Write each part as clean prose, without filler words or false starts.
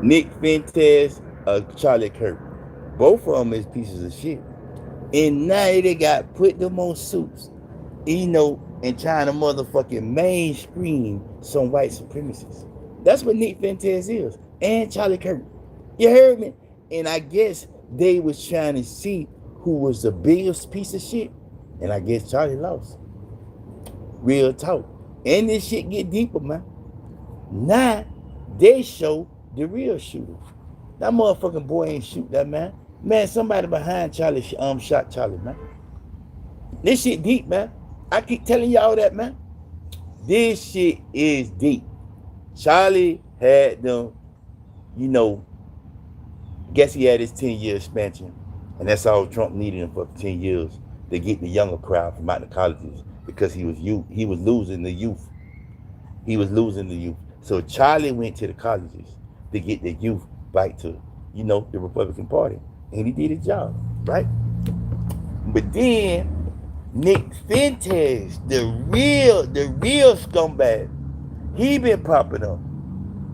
Nick Fuentes or Charlie Kirk. Both of them is pieces of shit. And now they got put them on suits, and trying to motherfucking mainstream some white supremacists. That's what Nick Fuentes is. And Charlie Kirk. You heard me? And I guess they was trying to see who was the biggest piece of shit. And I guess Charlie lost. Real talk. And this shit get deeper, man. Now they show the real shooter. That motherfucking boy ain't shoot that man. Man, somebody behind Charlie shot Charlie, man. This shit deep, man. I keep telling y'all that, man. This shit is deep. Charlie had them, guess he had his 10-year expansion. And that's all Trump needed him for 10 years to get the younger crowd from out the colleges because he was losing the youth. He was losing the youth. So Charlie went to the colleges to get the youth back to, the Republican Party. And he did his job, right? But then Nick Fuentes, the real scumbag, he been popping up.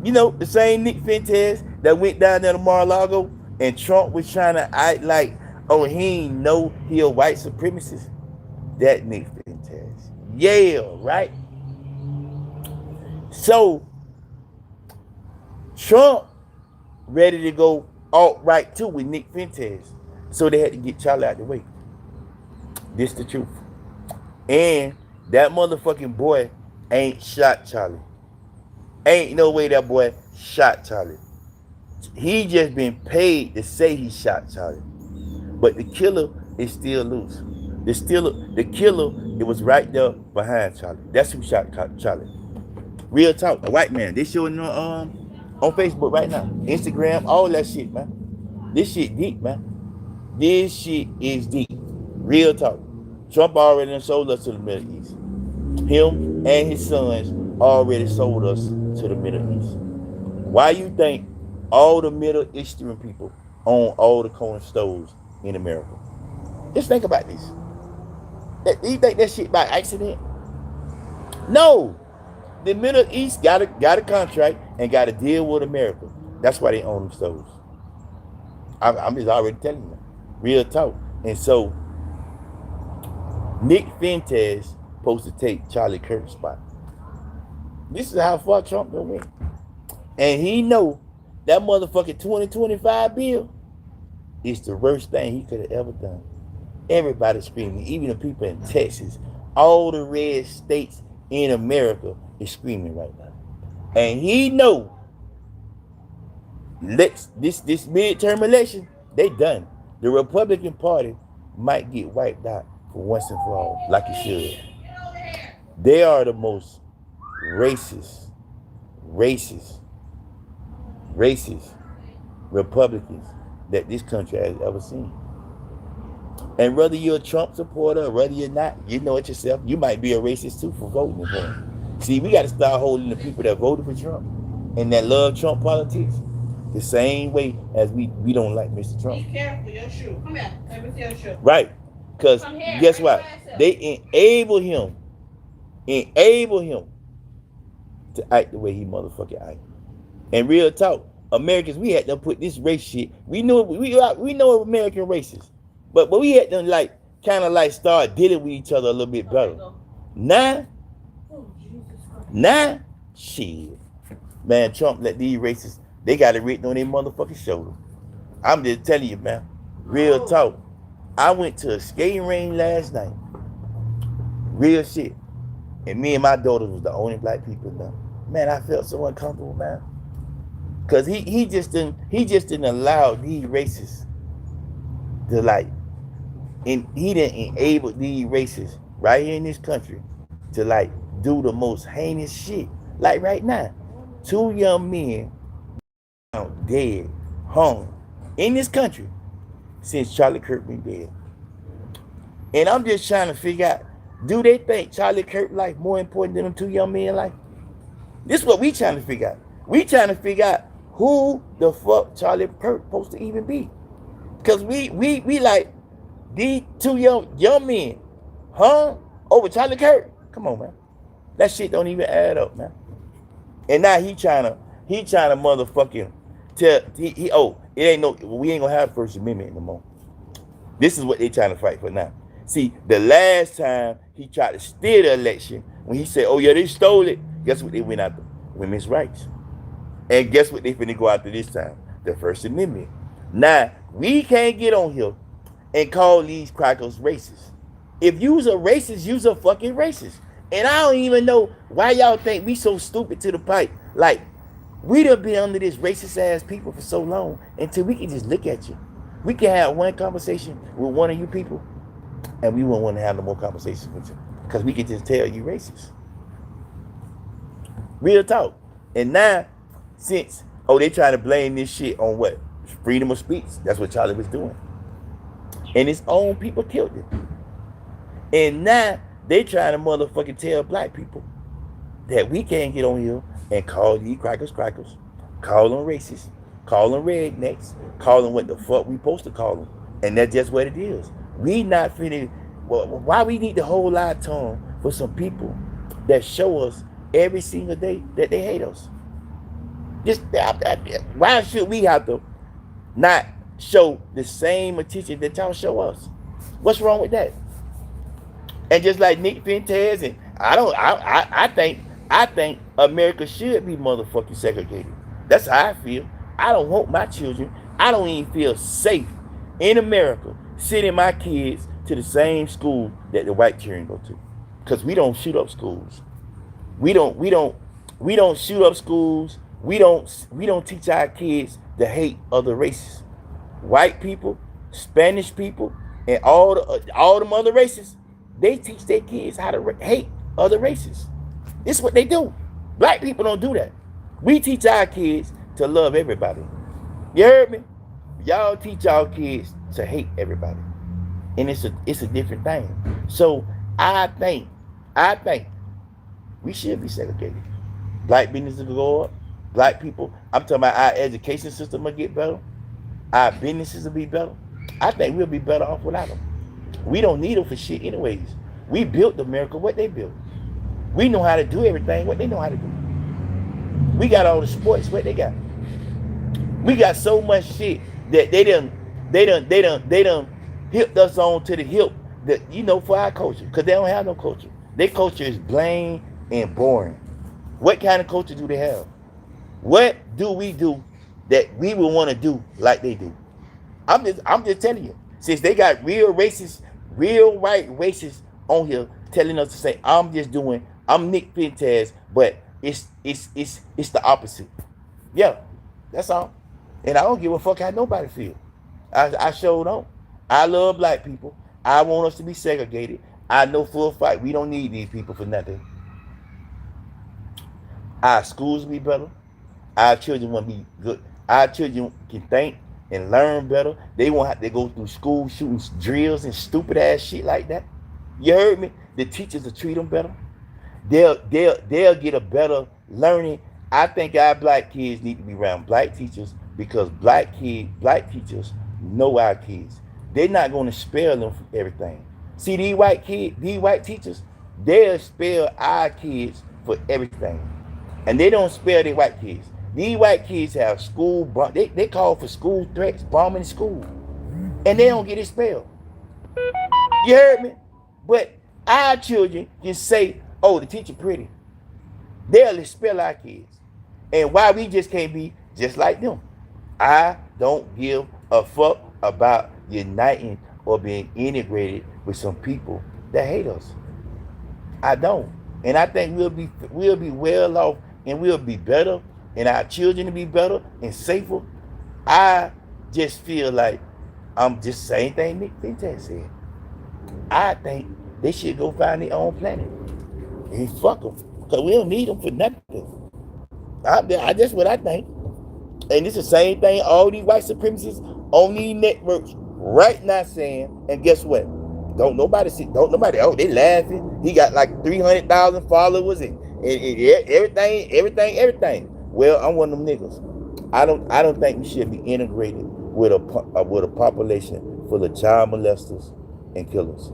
The same Nick Fuentes that went down there to Mar-a-Lago and Trump was trying to act like, oh, he ain't know he a white supremacist. That Nick Fuentes. Yeah, right? So, Trump ready to go alt-right too with Nick Fuentes. So they had to get Charlie out the way. This the truth. And that motherfucking boy ain't shot Charlie. Ain't no way that boy shot Charlie. He just been paid to say he shot Charlie. But the killer is still loose. The killer, it was right there behind Charlie. That's who shot Charlie. Real talk, a white man. They showing on Facebook right now. Instagram, all that shit, man. This shit deep, man. This shit is deep. Real talk. Trump already done sold us to the Middle East. Him and his sons already sold us to the Middle East. Why you think all the Middle Eastern people own all the corner stores in America? Just think about this. You think that shit by accident? No. The Middle East got a contract and got a deal with America. That's why they own them stores. I'm just already telling you. Real talk. And so Nick Fuentes supposed to take Charlie Kirk's spot. This is how far Trump done went. And he know that motherfucking 2025 bill is the worst thing he could have ever done. Everybody screaming, even the people in Texas, all the red states in America is screaming right now. And he know this midterm election, they done. The Republican Party might get wiped out for once and for all, like it should. They are the most racist Republicans that this country has ever seen. And whether you're a Trump supporter or whether you're not, you know it yourself, you might be a racist too for voting for him. See, we got to start holding the people that voted for Trump and that love Trump politics the same way as we don't like Mr. Trump. Be careful, your shoe. Come here, let me see your shoe. Right. Because guess what? They enable him to act the way he motherfucking act. And real talk, Americans, we had to put this race shit. We know American racists. But we had to kind of start dealing with each other a little bit better. Now, shit. Man, Trump let these racists, they got it written on their motherfucking shoulder. I'm just telling you, man. Real talk. I went to a skating range last night. Real shit. And me and my daughter was the only black people there. Man, I felt so uncomfortable, man. Cause he just didn't allow these racists to and he didn't enable these racists right here in this country to do the most heinous shit. Like right now, 2 young men dead, hung in this country since Charlie Kirk been dead. And I'm just trying to figure out, do they think Charlie Kirk's life more important than them 2 young men's life? This is what we trying to figure out. We trying to figure out who the fuck Charlie Kirk supposed to even be. Because we like these 2 young men, over Charlie Kirk. Come on, man. That shit don't even add up, man. And now he trying to motherfucking it ain't no, we ain't gonna have First Amendment no more. This is what they trying to fight for now. See, the last time he tried to steal the election, when he said, "Oh yeah, they stole it," guess what they went after? Women's rights. And guess what they finna go after this time? The First Amendment. Now, we can't get on here and call these crackers racist. If you's a racist, you's a fucking racist. And I don't even know why y'all think we so stupid to the pipe. Like, we done been under this racist ass people for so long until we can just look at you. We can have one conversation with one of you people and we won't want to have no more conversations with you. Because we can just tell you racist. Real talk. And now, since, they trying to blame this shit on what? Freedom of speech. That's what Charlie was doing. And his own people killed him. And now, they trying to motherfucking tell black people that we can't get on here and call these crackers, call them racist, call them rednecks, call them what the fuck we supposed to call them. And that's just what it is. We not finna, why we need to hold our tongue for some people that show us every single day that they hate us? Just why should we have to not show the same attention that y'all show us? What's wrong with that? And just like Nick Fuentes, and I think America should be motherfucking segregated. That's how I feel. I don't want my children. I don't even feel safe in America sending my kids to the same school that the white children go to, because we don't shoot up schools. We don't shoot up schools. We don't teach our kids to hate other races. White people, Spanish people, and all the other races, they teach their kids how to hate other races. This is what they do. Black people don't do that. We teach our kids to love everybody. You heard me? Y'all teach y'all kids to hate everybody. And it's a different thing. So I think we should be segregated. Black businesses will go up. Black people, I'm talking about our education system will get better. Our businesses will be better. I think we'll be better off without them. We don't need them for shit anyways. We built America what they built. We know how to do everything what they know how to do. We got all the sports what they got. We got so much shit that they done hipped us on to the hip that, for our culture. Because they don't have no culture. Their culture is bland and boring. What kind of culture do they have? What do we do that we would want to do like they do? I'm just telling you. Since they got real racist, real white racists on here telling us to say, I'm Nick Fuentes, but it's the opposite. Yeah, that's all. And I don't give a fuck how nobody feel. I sure don't. I love black people. I want us to be segregated. I know for a fact we don't need these people for nothing. Our schools will be better. Our children want to be good. Our children can think and learn better. They won't have to go through school shooting drills and stupid ass shit like that. You heard me? The teachers will treat them better. They'll get a better learning. I think our black kids need to be around black teachers, because black teachers know our kids. They're not going to spare them for everything. See, these white teachers, they'll spare our kids for everything. And they don't spare their white kids. These white kids have school, they call for school threats, bombing school. And they don't get expelled. You heard me? But our children can say, oh, the teacher pretty. They'll expel our kids. And why we just can't be just like them? I don't give a fuck about uniting or being integrated with some people that hate us. I don't. And I think we'll be well off, and we'll be better, and our children will be better and safer. I just feel like I'm just same thing Nick Fuentes said. I think they should go find their own planet and fuck them, because we don't need them for nothing. That's what I think. And it's the same thing all these white supremacists on these networks right now saying. And guess what? Don't nobody, oh, they laughing. He got like 300,000 followers and everything. Well, I'm one of them niggas. I don't think we should be integrated with a population full of child molesters and killers.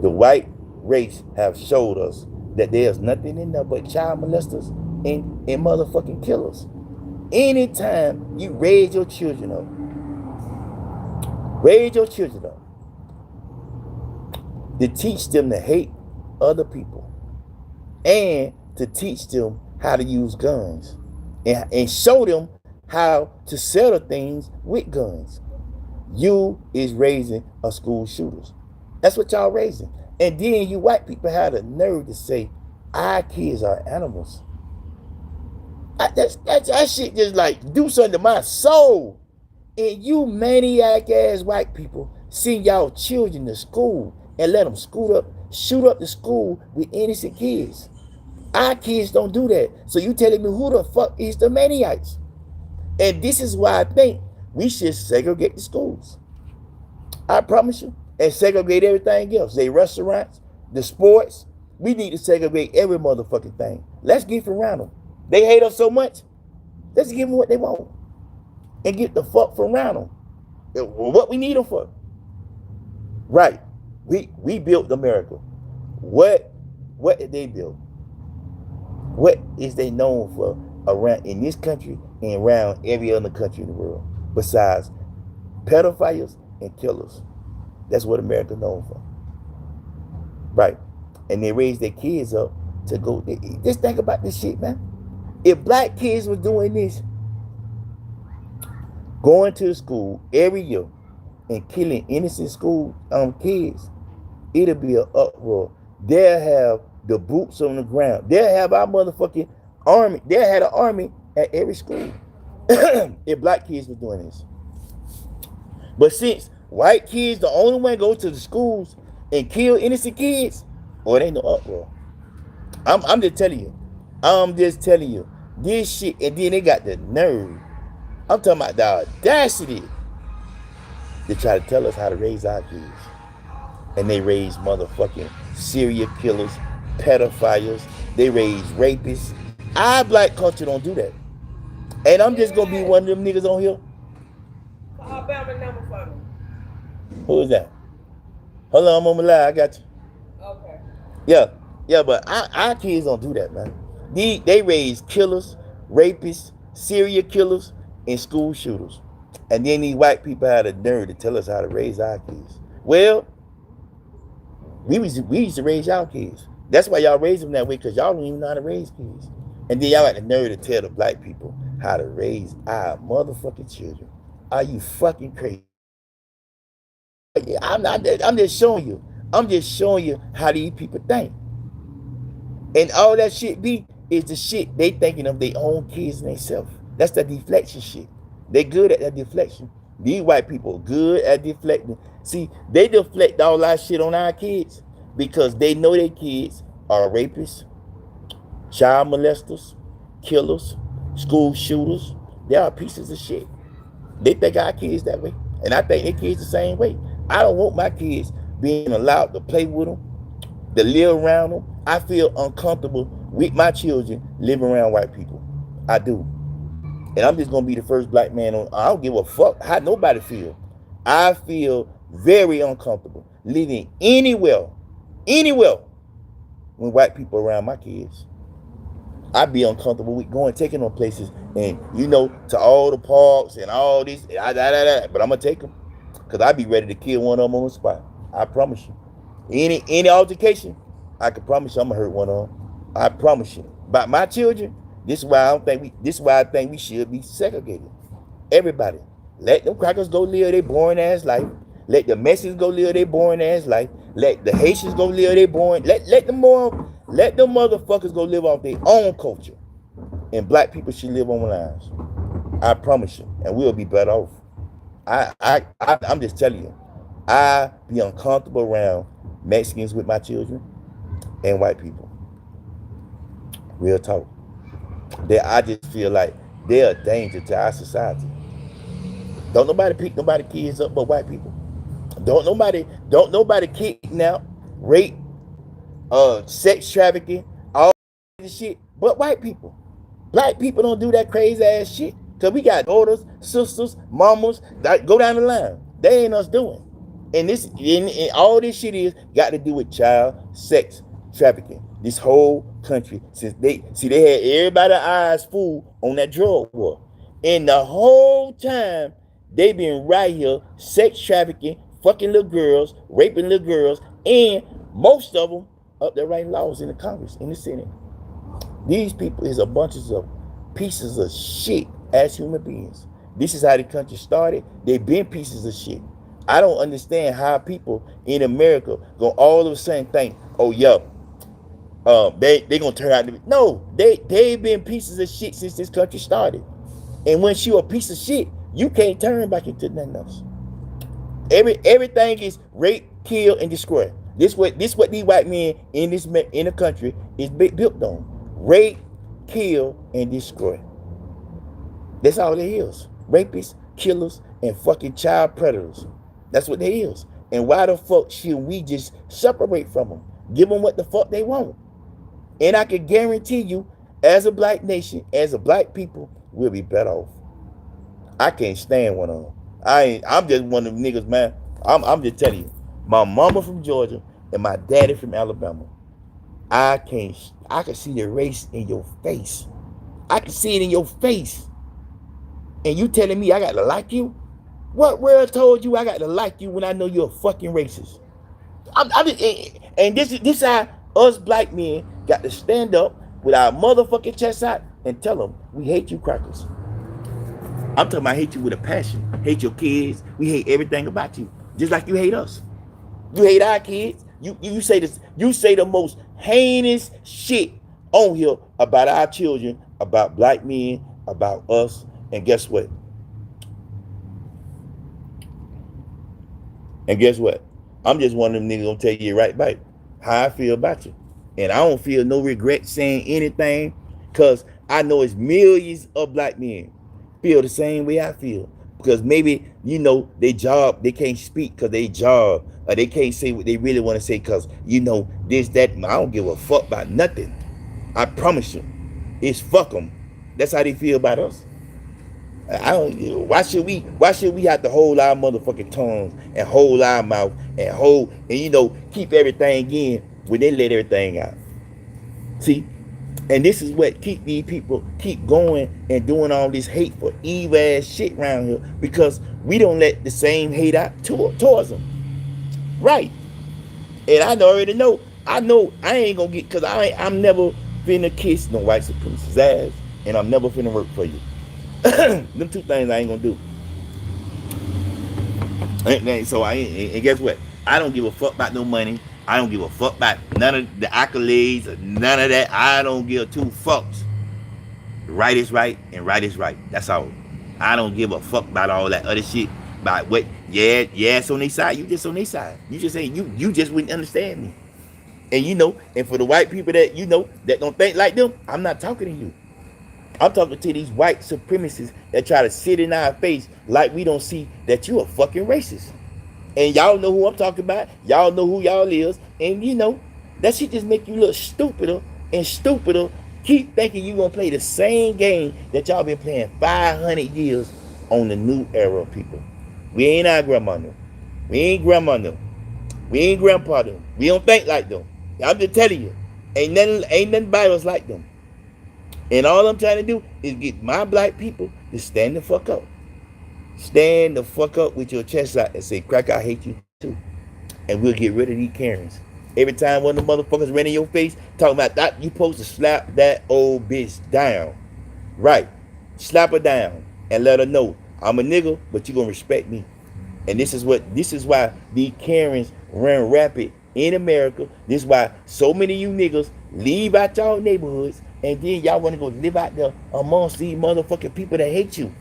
The white race have showed us that there's nothing in there but child molesters and motherfucking killers. Anytime you raise your children up to teach them to hate other people and to teach them how to use guns and show them how to settle things with guns. You is raising a school shooters. That's what y'all raising. And then you white people have the nerve to say our kids are animals. That shit just like do something to my soul. And you maniac ass white people send y'all children to school and let them shoot up the school with innocent kids. Our kids don't do that. So you telling me who the fuck is the maniacs? And this is why I think we should segregate the schools. I promise you. And segregate everything else. The restaurants, the sports. We need to segregate every motherfucking thing. Let's get around them. They hate us so much. Let's give them what they want. And get the fuck from around them. What we need them for. Right. We built America. What did they build? What is they known for around in this country and around every other country in the world? Besides pedophiles and killers. That's what America's known for. Right. And they raise their kids up to go. Just think about this shit, man. If black kids were doing this, going to school every year and killing innocent school kids, it'll be an uproar. They'll have the boots on the ground. They'll have our motherfucking army. They'll have an army at every school if black kids were doing this. But since white kids the only one go to the schools and kill innocent kids, it ain't no uproar. I'm just telling you. I'm just telling you. This shit, and then they got the nerve. I'm talking about the audacity to try to tell us how to raise our kids. And they raise motherfucking serial killers, pedophiles. They raise rapists. Our black culture don't do that. And I'm just gonna be one of them niggas on here. Alabama number for them. Who is that? Hold on, I'm on my line. I got you. Okay. Yeah, but our kids don't do that, man. They raise killers, rapists, serial killers, and school shooters. And then these white people had the nerve to tell us how to raise our kids. Well, we used to raise y'all kids. That's why y'all raise them that way, because y'all don't even know how to raise kids. And then y'all got the nerve to tell the black people how to raise our motherfucking children. Are you fucking crazy? I'm just showing you. I'm just showing you how these people think. And all that shit is the shit they thinking of their own kids and themselves. That's the deflection shit. They good at that deflection. These white people good at deflecting. See, they deflect all our shit on our kids because they know their kids are rapists, child molesters, killers, school shooters. They are pieces of shit. They think our kids that way. And I think their kids the same way. I don't want my kids being allowed to play with them, to live around them. I feel uncomfortable with my children living around white people. I do. And I'm just going to be the first black man on. I don't give a fuck how nobody feel. I feel very uncomfortable living anywhere when white people around my kids. I'd be uncomfortable with taking them places and, to all the parks and all this. But I'm going to take them because I'd be ready to kill one of them on the spot. I promise you. Any altercation, I can promise you I'm going to hurt one of them. I promise you. About my children, this is why I think we should be segregated. Everybody. Let them crackers go live their boring ass life. Let the Mexicans go live their boring ass life. Let the Haitians go live their boring. Let them motherfuckers go live off their own culture. And black people should live on the lines. I promise you. And we'll be better off. I'm just telling you. I be uncomfortable around Mexicans with my children and white people. Real talk. I just feel like they're a danger to our society. Don't nobody pick nobody kids up but white people. Don't nobody kidnap, rape, sex trafficking, all this shit but white people. Black people don't do that crazy ass shit. Cause we got daughters, sisters, mamas, that go down the line. They ain't us doing. And all this shit is got to do with child sex trafficking. This whole country, since they had everybody's eyes full on that drug war. And the whole time, they been right here sex trafficking, fucking little girls, raping little girls, and most of them up there writing laws in the Congress, in the Senate. These people is a bunch of pieces of shit as human beings. This is how the country started. They've been pieces of shit. I don't understand how people in America go all of a sudden think, oh yeah, they gonna turn out to be. No, they've been pieces of shit since this country started. And once you a piece of shit, you can't turn back into nothing else. Everything is rape, kill, and destroy. This what these white men in the country is built on. Rape, kill, and destroy. That's all it is. Rapists, killers, and fucking child predators. That's what they is. And why the fuck should we just separate from them? Give them what the fuck they want. And I can guarantee you, as a black nation, as a black people, we'll be better off. I can't stand one of them. I'm just one of them niggas, man. I'm just telling you. My mama from Georgia and my daddy from Alabama. I can see the race in your face. I can see it in your face. And you telling me I got to like you? What world told you I got to like you when I know you're a fucking racist? And this is how us black men got to stand up with our motherfucking chest out and tell them we hate you crackers. I'm talking about hate you with a passion. Hate your kids. We hate everything about you. Just like you hate us. You hate our kids. You say this. You say the most heinous shit on here about our children, about black men, about us. And guess what? I'm just one of them niggas gonna tell you right back how I feel about you. And I don't feel no regret saying anything, because I know it's millions of black men feel the same way I feel. Because maybe, they job, they can't speak because they job, or they can't say what they really want to say because, this, that. I don't give a fuck about nothing. I promise you. It's fuck them. That's how they feel about us. Why should we have to hold our motherfucking tongues and hold our mouth and keep everything in when they let everything out? See? And this is what keep these people keep going and doing all this hateful, evil ass shit around here, because we don't let the same hate out towards them. Right. And I already know. I know I ain't gonna get, because I'm never finna kiss no white supremacist ass, and I'm never finna work for you. Them two things I ain't gonna do. And guess what? I don't give a fuck about no money. I don't give a fuck about none of the accolades or none of that. I don't give two fucks. Right is right and right is right. That's all. I don't give a fuck about all that other shit. About what? Yeah, it's on their side. You just on their side. You just ain't. You just wouldn't understand me. And and for the white people that that don't think like them, I'm not talking to you. I'm talking to these white supremacists that try to sit in our face like we don't see that you a fucking racist. And y'all know who I'm talking about. Y'all know who y'all is. And that shit just make you look stupider and stupider. Keep thinking you gonna play the same game that y'all been playing 500 years on the new era, people. We ain't our grandma no. We ain't grandma no. We ain't grandpa them. We don't think like them. I'm just telling you. Ain't nothing about us like them. And all I'm trying to do is get my black people to stand the fuck up. Stand the fuck up with your chest out and say, crack, I hate you too. And we'll get rid of these Karens. Every time one of the motherfuckers ran in your face talking about that, you supposed to slap that old bitch down. Right. Slap her down and let her know I'm a nigga, but you gonna respect me. And this is why these Karens run rapid in America. This is why so many of you niggas leave out y'all neighborhoods, and then y'all want to go live out there amongst these motherfucking people that hate you.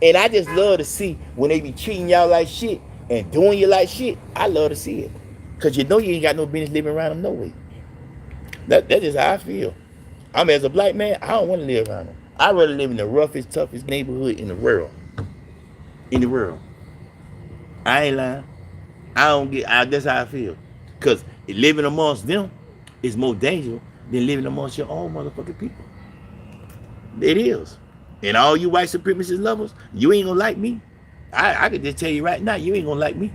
And I just love to see when they be treating y'all like shit and doing you like shit. I love to see it. Because you ain't got no business living around them no way. That's just how I feel. As a black man, I don't want to live around them. I'd rather live in the roughest, toughest neighborhood in the world. In the world. I ain't lying. That's how I feel. Because living amongst them is more dangerous than living amongst your own motherfucking people. It is. And all you white supremacist lovers, you ain't gonna like me. I can just tell you right now, you ain't gonna like me.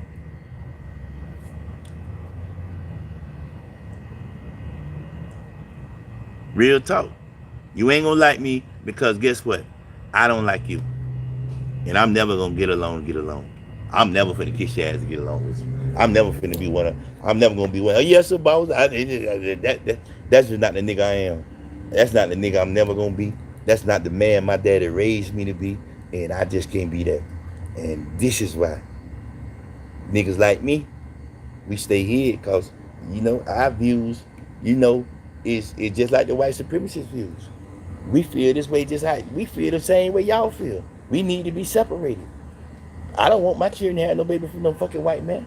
Real talk. You ain't gonna like me because guess what? I don't like you. And I'm never gonna get along to get along. I'm never finna kiss your ass to get along with you. I'm never finna be one of, I'm never gonna be one. Oh, yes, sir, boss. That's just not the nigga I am. That's not the nigga I'm never gonna be. That's not the man my daddy raised me to be. And I just can't be that. And this is why niggas like me, we stay here because, our views, is just like the white supremacist views. We feel this way just how we feel the same way y'all feel. We need to be separated. I don't want my children to have no baby from no fucking white man.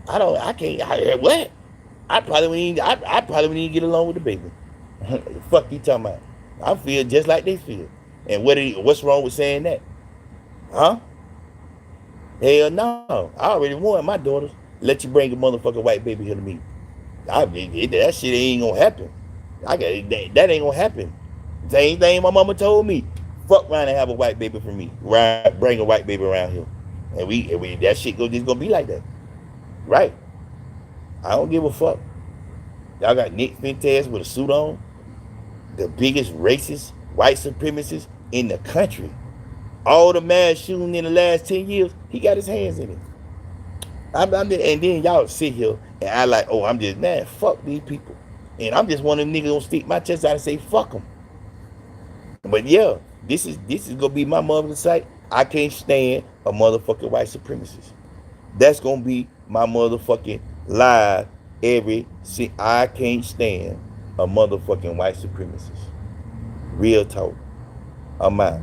I can't, what? I probably wouldn't even get along with the baby. The fuck you talking about? I feel just like they feel. And what's wrong with saying that? Huh? Hell no. I already warned my daughters, let you bring a motherfucking white baby here to me. That shit ain't gonna happen. That ain't gonna happen. Same thing my mama told me. Fuck around and have a white baby for me. Right, bring a white baby around here. And we that shit just gonna be like that. Right. I don't give a fuck. Y'all got Nick Fuentes with a suit on. The biggest racist, white supremacist in the country. All the mass shooting in the last 10 years, he got his hands in it. And then y'all sit here and I like, oh, I'm just, man, fuck these people. And I'm just one of them niggas gonna stick my chest out and say, fuck them. But yeah, this is gonna be my motherfucking site. I can't stand a motherfucking white supremacist. That's gonna be my motherfucking live I can't stand a motherfucking white supremacist. Real talk. I'm out.